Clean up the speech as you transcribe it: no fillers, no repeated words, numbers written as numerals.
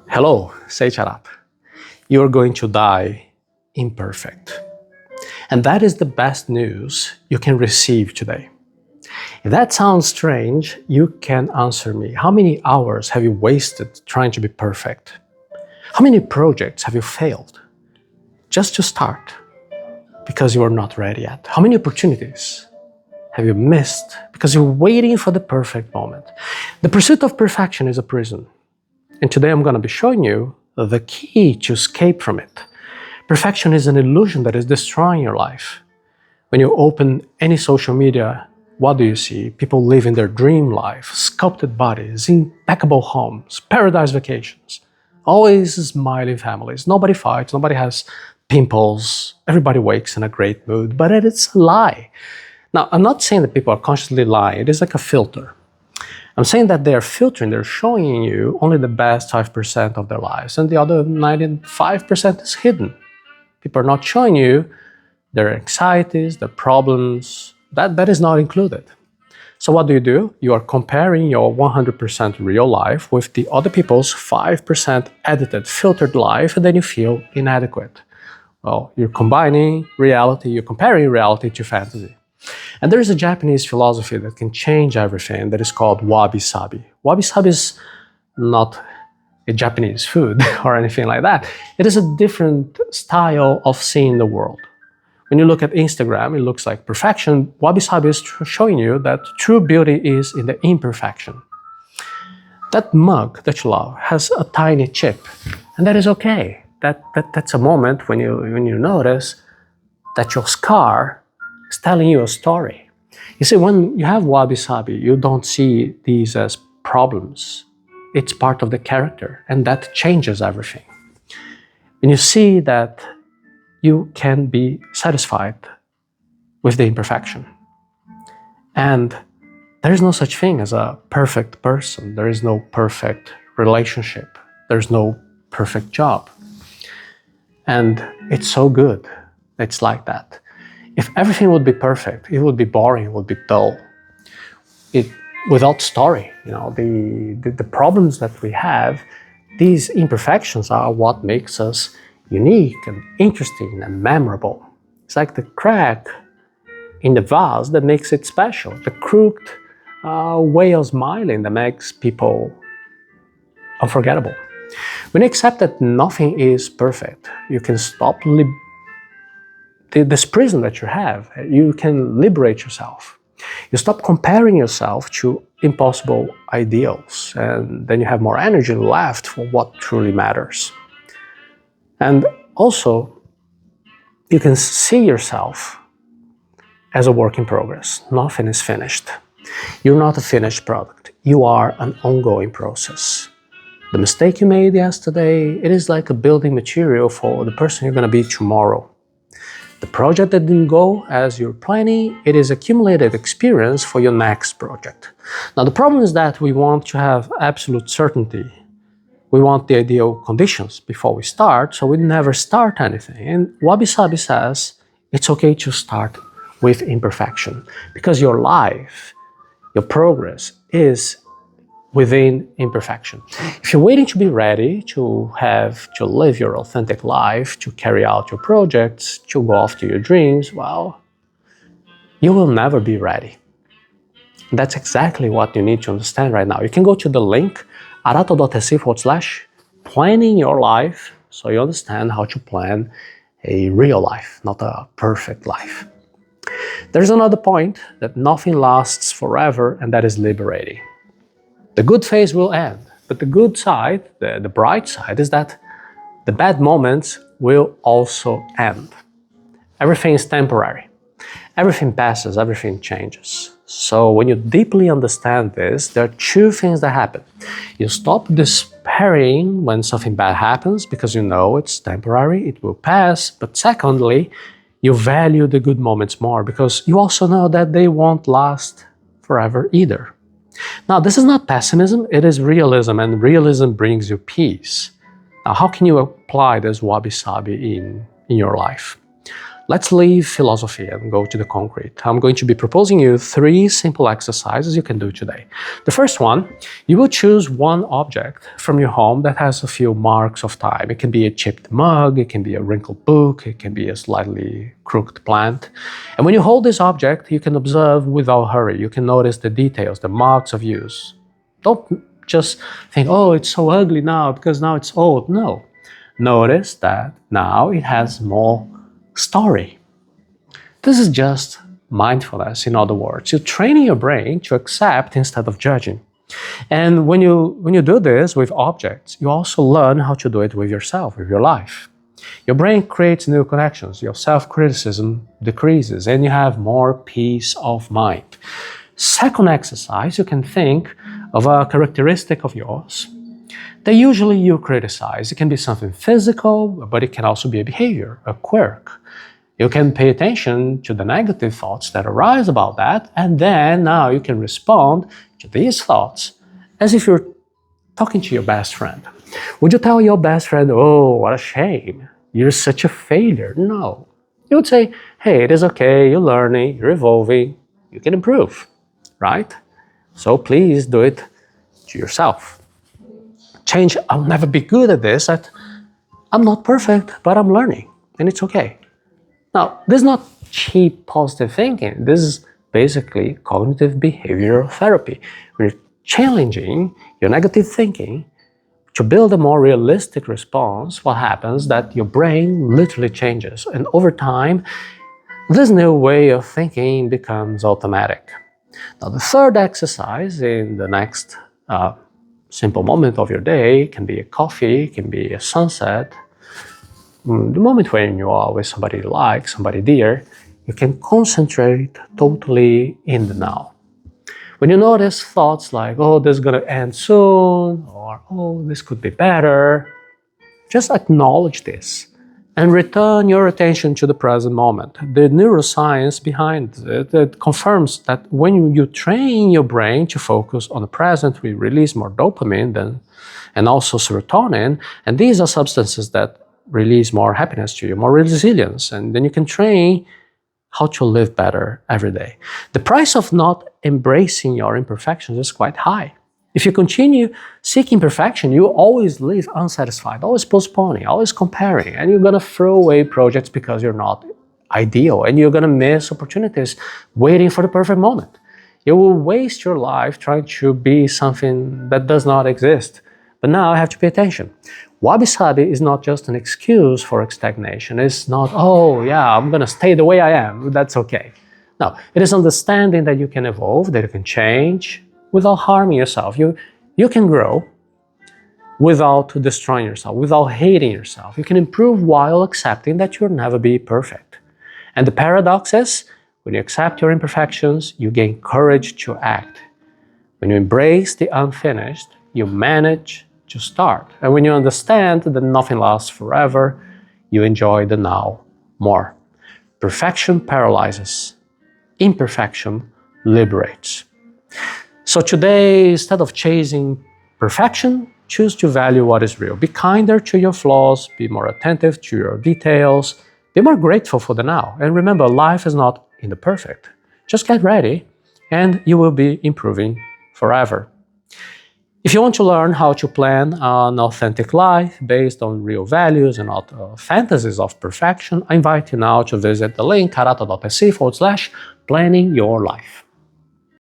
Hello, Seiiti Arata. You are going to die imperfect. And that is the best news you can receive today. If that sounds strange, you can answer me. How many hours have you wasted trying to be perfect? How many projects have you failed just to start because you are not ready yet? How many opportunities have you missed because you're waiting for the perfect moment? The pursuit of perfection is a prison. And today I'm going to be showing you the key to escape from it. Perfection is an illusion that is destroying your life. When you open any social media, what do you see? People living their dream life, sculpted bodies, impeccable homes, paradise vacations, always smiling families. Nobody fights, nobody has pimples, everybody wakes in a great mood, but it's a lie. Now, I'm not saying that people are consciously lying, it is like a filter. I'm saying that they're filtering, they're showing you only the best 5% of their lives, and the other 95% is hidden. People are not showing you their anxieties, their problems, that is not included. So what do? You are comparing your 100% real life with the other people's 5% edited, filtered life, and then you feel inadequate. Well, you're comparing reality to fantasy. And there is a Japanese philosophy that can change everything that is called Wabi-Sabi. Wabi-Sabi is not a Japanese food or anything like that. It is a different style of seeing the world. When you look at Instagram, it looks like perfection. Wabi-Sabi is showing you that true beauty is in the imperfection. That mug that you love has a tiny chip, and that is okay. That's a moment when you notice that your scar is telling you a story. You see, when you have Wabi-Sabi, you don't see these as problems. It's part of the character, and that changes everything. When you see that you can be satisfied with the imperfection. And there is no such thing as a perfect person. There is no perfect relationship. There's no perfect job. And it's so good. It's like that. If everything would be perfect, it would be boring, it would be dull. Without story, the problems that we have, these imperfections are what makes us unique and interesting and memorable. It's like the crack in the vase that makes it special, the crooked way of smiling that makes people unforgettable. When you accept that nothing is perfect, you can stop this prison that you have. You can liberate yourself. You stop comparing yourself to impossible ideals, and then you have more energy left for what truly matters. And also, you can see yourself as a work in progress. Nothing is finished. You're not a finished product. You are an ongoing process. The mistake you made yesterday, it is like a building material for the person you're going to be tomorrow. The project that didn't go as you're planning, it is accumulated experience for your next project. Now, the problem is that we want to have absolute certainty. We want the ideal conditions before we start, so we never start anything. And Wabi-Sabi says it's okay to start with imperfection, because your life, your progress is within imperfection. If you're waiting to be ready to live your authentic life, to carry out your projects, to go after your dreams, well, you will never be ready. That's exactly what you need to understand right now. You can go to the link arato.se/planning your life, so you understand how to plan a real life, not a perfect life. There's another point, that nothing lasts forever, and that is liberating. The good phase will end, but the good side, the bright side, is that the bad moments will also end. Everything is temporary. Everything passes, everything changes. So when you deeply understand this, there are two things that happen. You stop despairing when something bad happens because you know it's temporary, it will pass. But secondly, you value the good moments more because you also know that they won't last forever either. Now, this is not pessimism, it is realism, and realism brings you peace. Now, how can you apply this Wabi-Sabi in your life? let's leave philosophy and go to the concrete. I'm going to be proposing you 3 simple exercises you can do today. The first one, you will choose one object from your home that has a few marks of time. It can be a chipped mug, it can be a wrinkled book, it can be a slightly crooked plant. And when you hold this object, you can observe without hurry. You can notice the details, the marks of use. Don't just think, oh, it's so ugly now because now it's old. No. Notice that now it has more story. This is just mindfulness, in other words. You're training your brain to accept instead of judging. And when you do this with objects, you also learn how to do it with yourself, with your life. Your brain creates new connections, your self-criticism decreases, and you have more peace of mind. Second exercise, you can think of a characteristic of yours that usually you criticize. It can be something physical, but it can also be a behavior, a quirk. You can pay attention to the negative thoughts that arise about that, and then now you can respond to these thoughts as if you're talking to your best friend. Would you tell your best friend, oh, what a shame, you're such a failure? No. You would say, hey, it is okay, you're learning, you're evolving, you can improve, right? So please do it to yourself. Change, I'll never be good at this. I'm not perfect, but I'm learning, and it's okay. Now, this is not cheap positive thinking. This is basically cognitive behavioral therapy. When you're challenging your negative thinking to build a more realistic response, what happens is that your brain literally changes. And over time, this new way of thinking becomes automatic. Now, the third exercise in the next simple moment of your day can be a coffee, can be a sunset, the moment when you are with somebody you like, somebody dear, you can concentrate totally in the now. When you notice thoughts like, oh, this is going to end soon, or oh, this could be better, just acknowledge this and return your attention to the present moment. The neuroscience behind it confirms that when you train your brain to focus on the present, we release more dopamine and also serotonin, and these are substances that release more happiness to you, more resilience, and then you can train how to live better every day. The price of not embracing your imperfections is quite high. If you continue seeking perfection, you always live unsatisfied, always postponing, always comparing, and you're going to throw away projects because you're not ideal, and you're going to miss opportunities waiting for the perfect moment. You will waste your life trying to be something that does not exist. But now I have to pay attention. Wabi-Sabi is not just an excuse for stagnation. It's not, oh yeah, I'm going to stay the way I am. That's okay. No, it is understanding that you can evolve, that you can change without harming yourself. You can grow without destroying yourself, without hating yourself. You can improve while accepting that you'll never be perfect. And the paradox is, when you accept your imperfections, you gain courage to act. When you embrace the unfinished, you manage to start. And when you understand that nothing lasts forever, you enjoy the now more. Perfection paralyzes. Imperfection liberates. So today, instead of chasing perfection, choose to value what is real. Be kinder to your flaws, be more attentive to your details, be more grateful for the now. And remember, life is not in the perfect. Just get ready and you will be improving forever. If you want to learn how to plan an authentic life based on real values and not fantasies of perfection, I invite you now to visit the link arata.se/planning your life.